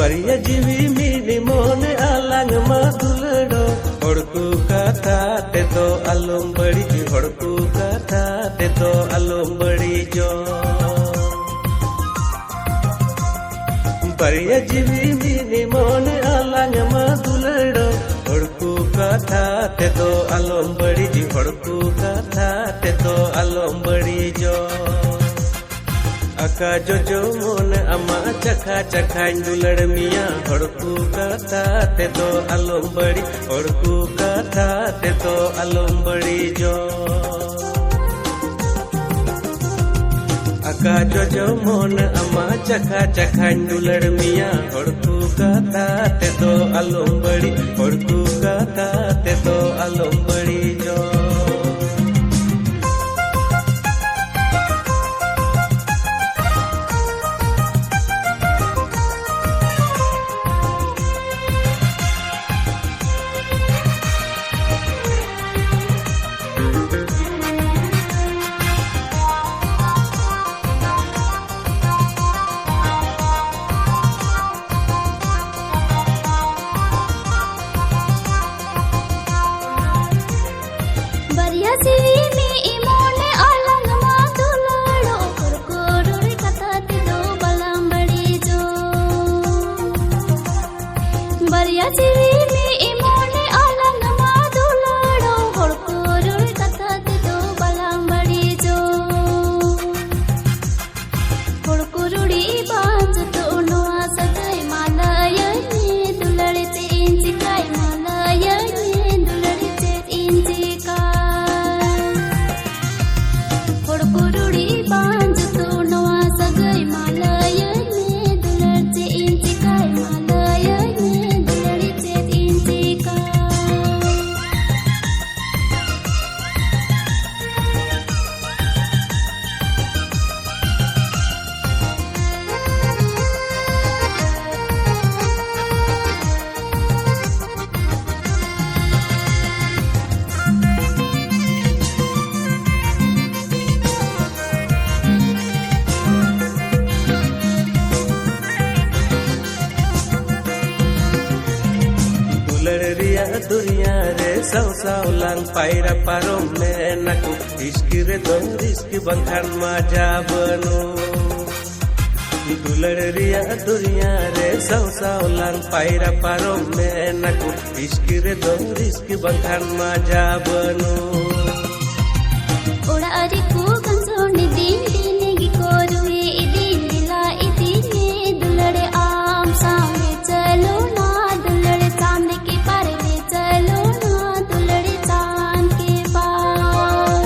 Bariya jiwi mini mone alang madulado Horku kata teto alum badi ji Horku kata teto alum badi jo Bariya jiwi mini mone alang madulado Horku kata teto alum badi ji Horku kata teto alum badi jo Aka jojo mon ama chakha chakhain dulad miya horku katha te to alom badi horku katha te to alom badi jo Aka jojo mon ama chakha chakhain dulad miya horku katha te to alom badi horku katha te to alom badi jo दुनिया रे saulan paira parom menaku iskire don riski bangkhan maja banu dular riya dunya re saulan paira parom menaku iskire don riski bangkhan maja banu ora ariku kansoni din dinegi koru he idin dila idine dulare aam saamne chalo na dulare chand ke par le chalo na dulare chand ke par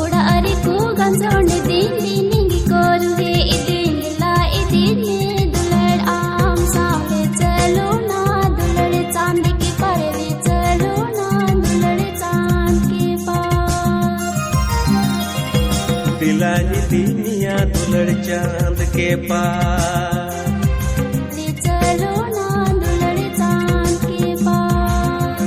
ora ariku kansoni din dinegi koru he idin dila idine dulare aam saamne chalo na dulare chand ke par le chalo na dulare chand ke par दिलानी दुनिया दुलड़ चांद के पार ले चलो ना दुलड़े चांद के पार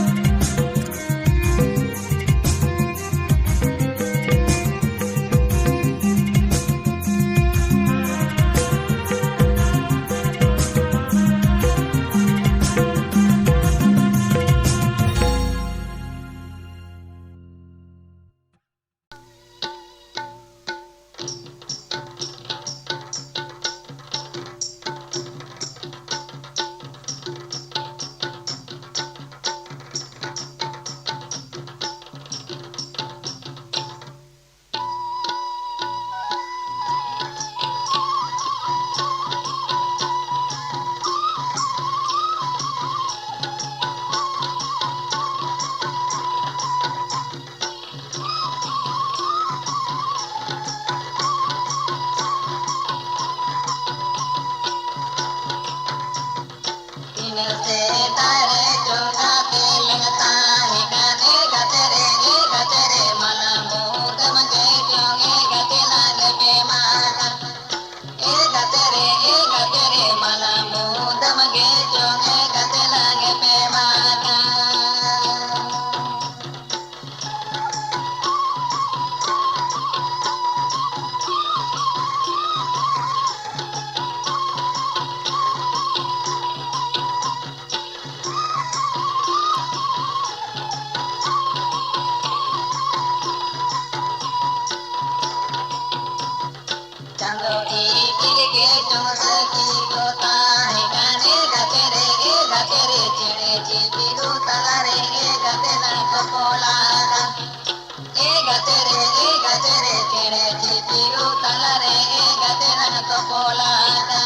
chipiru talare gatena kopolana gatere kere chipiru talare gatena kopolana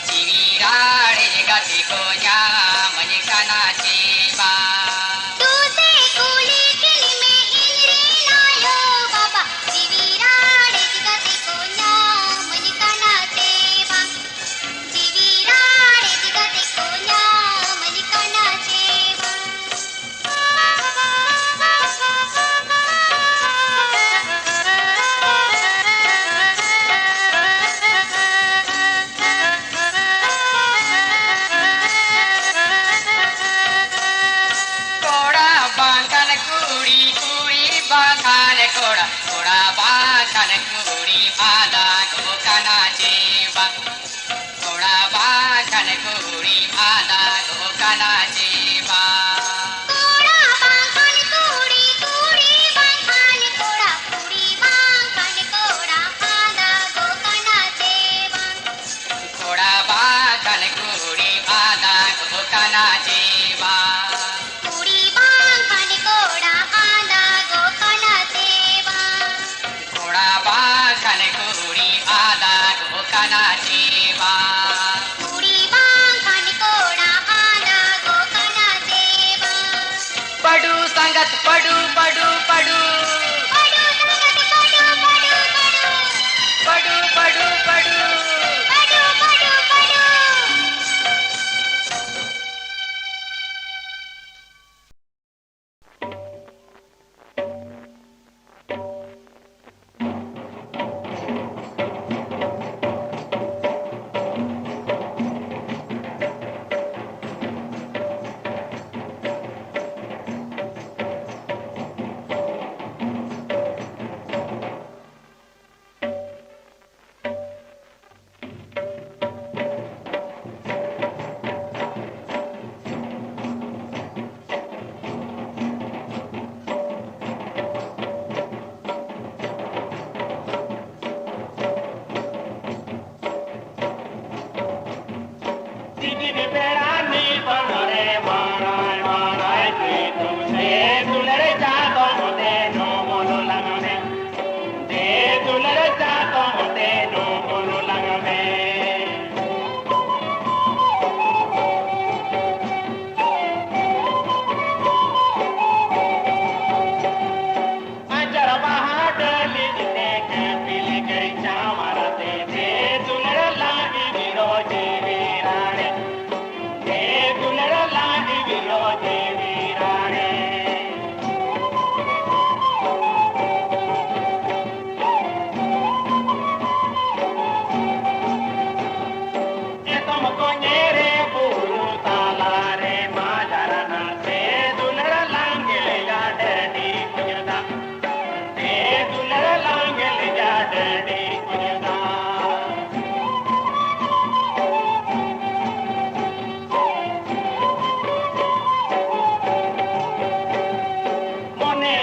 Jivira re gati ko nya mani बाखाने कोड़ा कोड़ा बाखाने कुड़ी आदा गोकना जेबा कोड़ा बाखाने कुड़ी आदा गोकना जेबा कोड़ा बांधन कोड़ी कोड़ी बांधन कोड़ा कोड़ी बांधन कोड़ा आदा गोकना देवा कोड़ा बाखाने कुड़ी आदा गोकना जेबा कोड़ी बांधन कोड़ा आदा गोकना देवा कोड़ा बाखाने कुड़ी आदा गोकना जेबा कोड़ी बांधन कोड़ा आदा गोकना देवा पडू संगत पडू पडू पडू पडू संगत पडू पडू पडू पडू पडू पडू पडू पडू पडू Tijini berani panore marai marai tu se tulare jato mote no molo langame de tulare jato mote no molo langame Ajara bahad lijne ke pil gai chamara de tulare lagi viroje virane de tulare lagi viroje virane e tom cognere puru talare majarana se tulare langile gade di kunyada de tulare langile gade di kunyada Mone